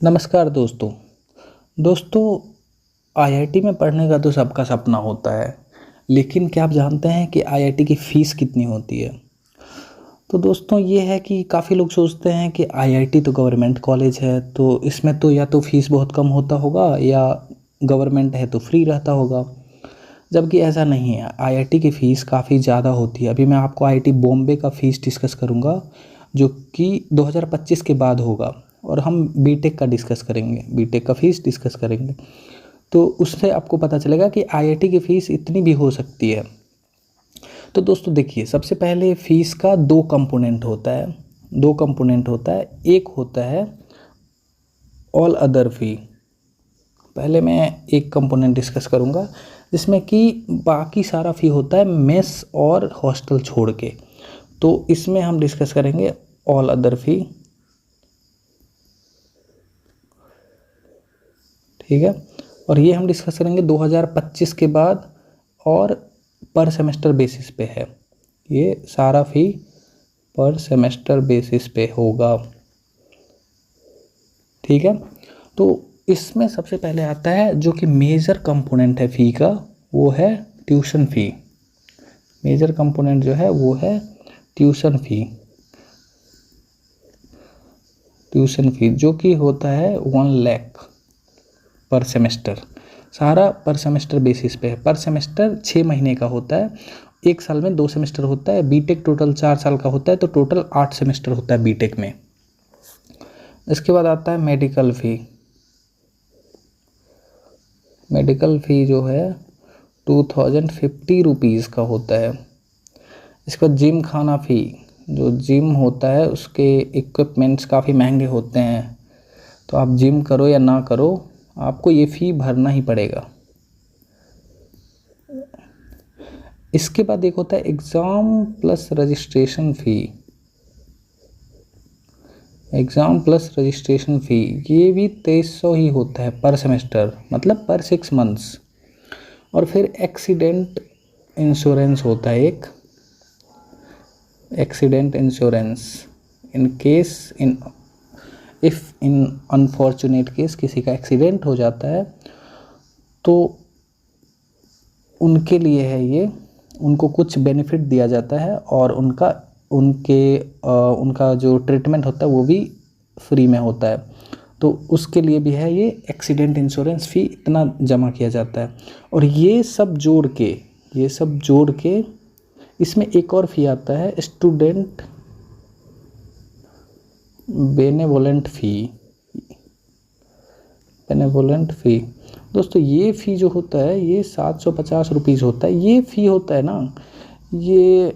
नमस्कार दोस्तों आईआईटी में पढ़ने का तो सबका सपना होता है। लेकिन क्या आप जानते हैं कि आईआईटी की फ़ीस कितनी होती है? तो दोस्तों ये है कि काफ़ी लोग सोचते हैं कि आईआईटी तो गवर्नमेंट कॉलेज है, तो इसमें तो या तो फ़ीस बहुत कम होता होगा या गवर्नमेंट है तो फ्री रहता होगा। जबकि ऐसा नहीं है, आईआईटी की फ़ीस काफ़ी ज़्यादा होती है। अभी मैं आपको आईआईटी बॉम्बे का फ़ीस डिस्कस करूँगा, जो कि 2025 के बाद होगा। और हम बीटेक का डिस्कस करेंगे, बीटेक का फ़ीस डिस्कस करेंगे। तो उससे आपको पता चलेगा कि आईआईटी की फ़ीस इतनी भी हो सकती है। तो दोस्तों देखिए, सबसे पहले फ़ीस का दो कंपोनेंट होता है। एक होता है ऑल अदर फ़ी। पहले मैं एक कंपोनेंट डिस्कस करूँगा जिसमें कि बाकी सारा फ़ी होता है मेस और हॉस्टल छोड़ के। तो इसमें हम डिस्कस करेंगे ऑल अदर फ़ी, ठीक है। और ये हम डिस्कस करेंगे 2025 के बाद और पर सेमेस्टर बेसिस पे है। ये सारा फ़ी पर सेमेस्टर बेसिस पे होगा, ठीक है। तो इसमें सबसे पहले आता है जो कि मेजर कंपोनेंट है फ़ी का, वो है ट्यूशन फ़ी। मेजर कंपोनेंट जो है वो है ट्यूशन फ़ी जो कि होता है 1 लाख पर सेमेस्टर। सारा पर सेमेस्टर बेसिस पे है। पर सेमेस्टर 6 महीने का होता है, एक साल में 2 सेमेस्टर होता है। बीटेक टोटल 4 साल का होता है, तो टोटल 8 सेमेस्टर होता है बीटेक में। इसके बाद आता है मेडिकल फ़ी जो है 2050 रुपीज़ का होता है। इसके बाद जिम खाना फ़ी, जो जिम होता है उसके इक्विपमेंट्स काफ़ी महंगे होते हैं, तो आप जिम करो या ना करो आपको ये फ़ी भरना ही पड़ेगा। इसके बाद एक होता है एग्ज़ाम प्लस रजिस्ट्रेशन फ़ी। ये भी 2300 ही होता है पर सेमेस्टर, मतलब पर 6 मंथ्स। और फिर एक्सीडेंट इंश्योरेंस होता है एक, एक्सीडेंट इंश्योरेंस इन अनफॉर्चुनेट केस किसी का एक्सीडेंट हो जाता है तो उनके लिए है ये, उनको कुछ बेनिफिट दिया जाता है और उनका जो ट्रीटमेंट होता है वो भी फ्री में होता है। तो उसके लिए भी है ये एक्सीडेंट इंश्योरेंस फ़ी, इतना जमा किया जाता है। और ये सब जोड़ के इसमें एक और फ़ी आता है, स्टूडेंट बेनेवोलेंट फ़ी। दोस्तों ये फ़ी जो होता है ये 750 रुपीज़ होता है। ये फ़ी होता है ना, ये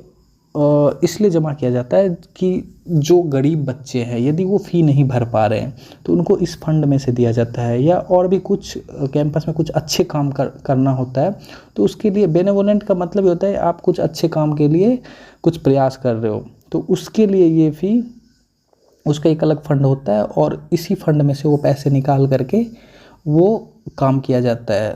इसलिए जमा किया जाता है कि जो गरीब बच्चे हैं यदि वो फ़ी नहीं भर पा रहे हैं तो उनको इस फंड में से दिया जाता है। या और भी कुछ कैंपस में कुछ अच्छे काम करना होता है तो उसके लिए बेनेवोलेंट का मतलब ये होता है आप कुछ अच्छे काम के लिए कुछ प्रयास कर रहे हो, तो उसके लिए ये फ़ी, उसका एक अलग फंड होता है और इसी फंड में से वो पैसे निकाल करके वो काम किया जाता है।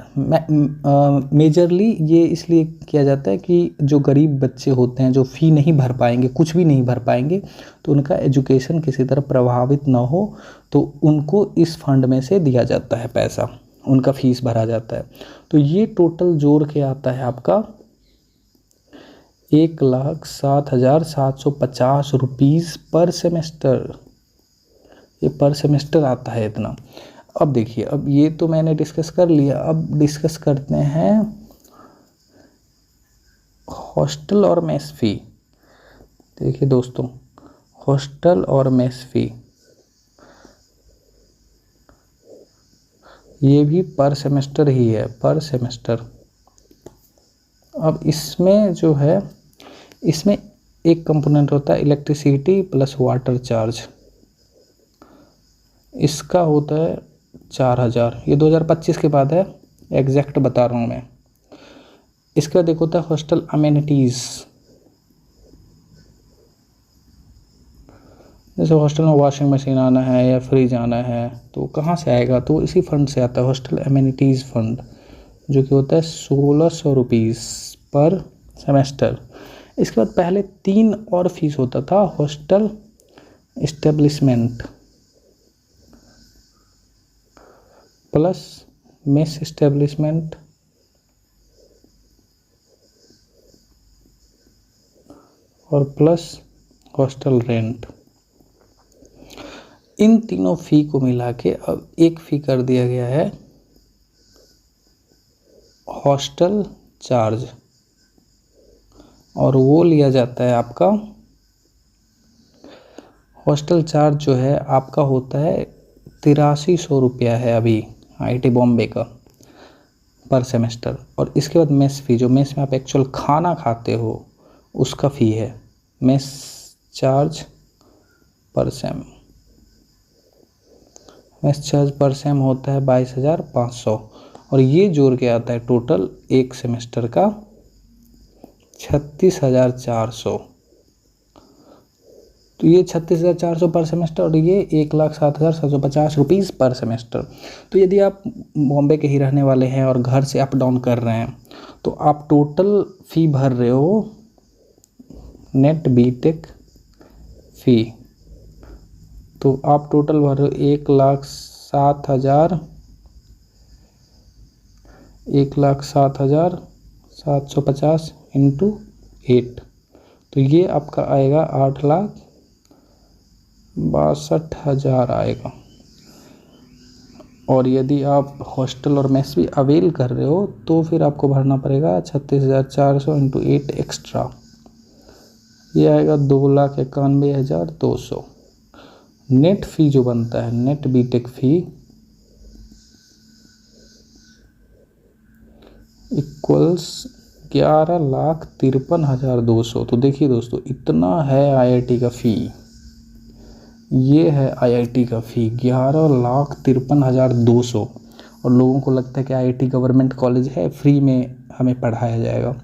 मेजरली ये इसलिए किया जाता है कि जो गरीब बच्चे होते हैं जो फ़ी नहीं भर पाएंगे, कुछ भी नहीं भर पाएंगे, तो उनका एजुकेशन किसी तरह प्रभावित ना हो, तो उनको इस फंड में से दिया जाता है पैसा, उनका फ़ीस भरा जाता है। तो ये टोटल जोड़ के आता है आपका 1,07,750 रुपीज़ पर सेमेस्टर। ये पर सेमेस्टर आता है इतना। अब देखिए, अब ये तो मैंने डिस्कस कर लिया, अब डिस्कस करते हैं हॉस्टल और मेस फ़ी। देखिए दोस्तों, हॉस्टल और मेस फ़ी ये भी पर सेमेस्टर ही है, पर सेमेस्टर। अब इसमें जो है, इसमें एक कंपोनेंट होता है इलेक्ट्रिसिटी प्लस वाटर चार्ज, इसका होता है 4,000। ये 2025 के बाद है, एग्जैक्ट बता रहा हूँ मैं। इसके बाद एक होता है हॉस्टल अमेनिटीज़, जैसे हॉस्टल में वॉशिंग मशीन आना है या फ्रिज आना है तो कहाँ से आएगा, तो इसी फंड से आता है, हॉस्टल अमेनिटीज़ फंड, जो कि होता है 1,600 रुपीज़ पर सेमेस्टर। इसके बाद पहले 3 और फीस होता था, hostel establishment, plus mess establishment और प्लस हॉस्टल रेंट। इन तीनों फ़ी को मिला के अब एक फ़ी कर दिया गया है हॉस्टल चार्ज, और वो लिया जाता है आपका हॉस्टल चार्ज जो है आपका होता है 8300 रुपया है अभी IIT बॉम्बे का पर सेमेस्टर। और इसके बाद मेस फ़ी, जो मेस में आप एक्चुअल खाना खाते हो उसका फ़ी है मेस चार्ज पर सेम। मेस चार्ज पर सेम होता है 22,500, और ये जोड़ के आता है टोटल एक सेमेस्टर का 36,400। तो ये 36,400 पर सेमेस्टर, और ये 1,07,750 रुपीज़ पर सेमेस्टर। तो यदि आप बॉम्बे के ही रहने वाले हैं और घर से अप डाउन कर रहे हैं तो आप टोटल फ़ी भर रहे हो नेट बीटेक फ़ी, तो आप टोटल भर रहे हो 1,07,750 इंटू 8, तो ये आपका आएगा 8,62,000 आएगा। और यदि आप हॉस्टल और मेस भी अवेल कर रहे हो तो फिर आपको भरना पड़ेगा 36,400 इंटू 8 एक्स्ट्रा, ये आएगा 2,91,200। नेट फ़ी जो बनता है नेट बीटेक फ़ी इक्वल्स 11,53,200। तो देखिए दोस्तों, इतना है IIT का फ़ी, ये है IIT का फ़ी 11,53,200। और लोगों को लगता है कि IIT गवर्नमेंट कॉलेज है, फ्री में हमें पढ़ाया जाएगा।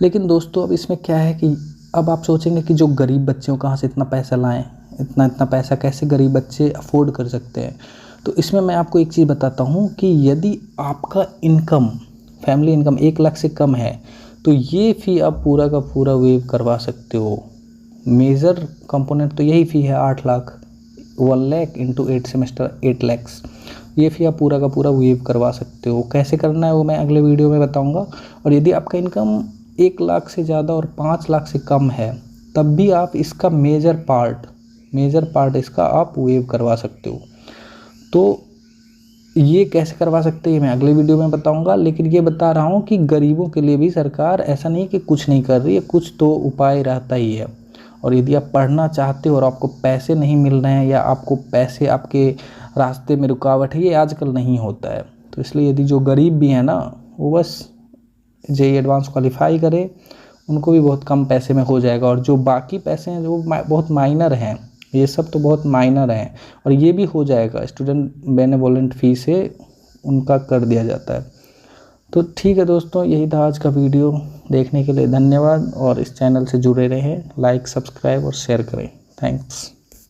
लेकिन दोस्तों अब इसमें क्या है कि अब आप सोचेंगे कि जो गरीब बच्चे हो कहाँ से इतना पैसा लाएं, इतना पैसा कैसे गरीब बच्चे अफोर्ड कर सकते हैं। तो इसमें मैं आपको एक चीज़ बताता हूँ कि यदि आपका इनकम, फैमिली इनकम 1 लाख से कम है तो ये फ़ी आप पूरा का पूरा वेव करवा सकते हो। मेजर कंपोनेंट तो यही फ़ी है 8 लाख, 1 लाख इंटू 8 सेमेस्टर 8 लैक्स। ये फ़ी आप पूरा का पूरा वेव करवा सकते हो। कैसे करना है वो मैं अगले वीडियो में बताऊँगा। और यदि आपका इनकम 1 लाख से ज़्यादा और 5 लाख से कम है तब भी आप इसका मेजर पार्ट इसका आप वेव करवा सकते हो। तो ये कैसे करवा सकते हैं मैं अगले वीडियो में बताऊंगा। लेकिन ये बता रहा हूँ कि गरीबों के लिए भी सरकार ऐसा नहीं कि कुछ नहीं कर रही है, कुछ तो उपाय रहता ही है। और यदि आप पढ़ना चाहते हो और आपको पैसे नहीं मिल रहे हैं या आपको पैसे आपके रास्ते में रुकावट है, ये आजकल नहीं होता है। तो इसलिए यदि जो गरीब भी हैं ना वो बस JEE एडवांस क्वालिफाई करें, उनको भी बहुत कम पैसे में हो जाएगा। और जो बाकी पैसे हैं जो बहुत माइनर हैं, ये सब तो बहुत माइनर हैं, और ये भी हो जाएगा, स्टूडेंट बेनेवोलेंट फ़ी से उनका कर दिया जाता है। तो ठीक है दोस्तों, यही था आज का वीडियो। देखने के लिए धन्यवाद, और इस चैनल से जुड़े रहें, लाइक सब्सक्राइब और शेयर करें। थैंक्स।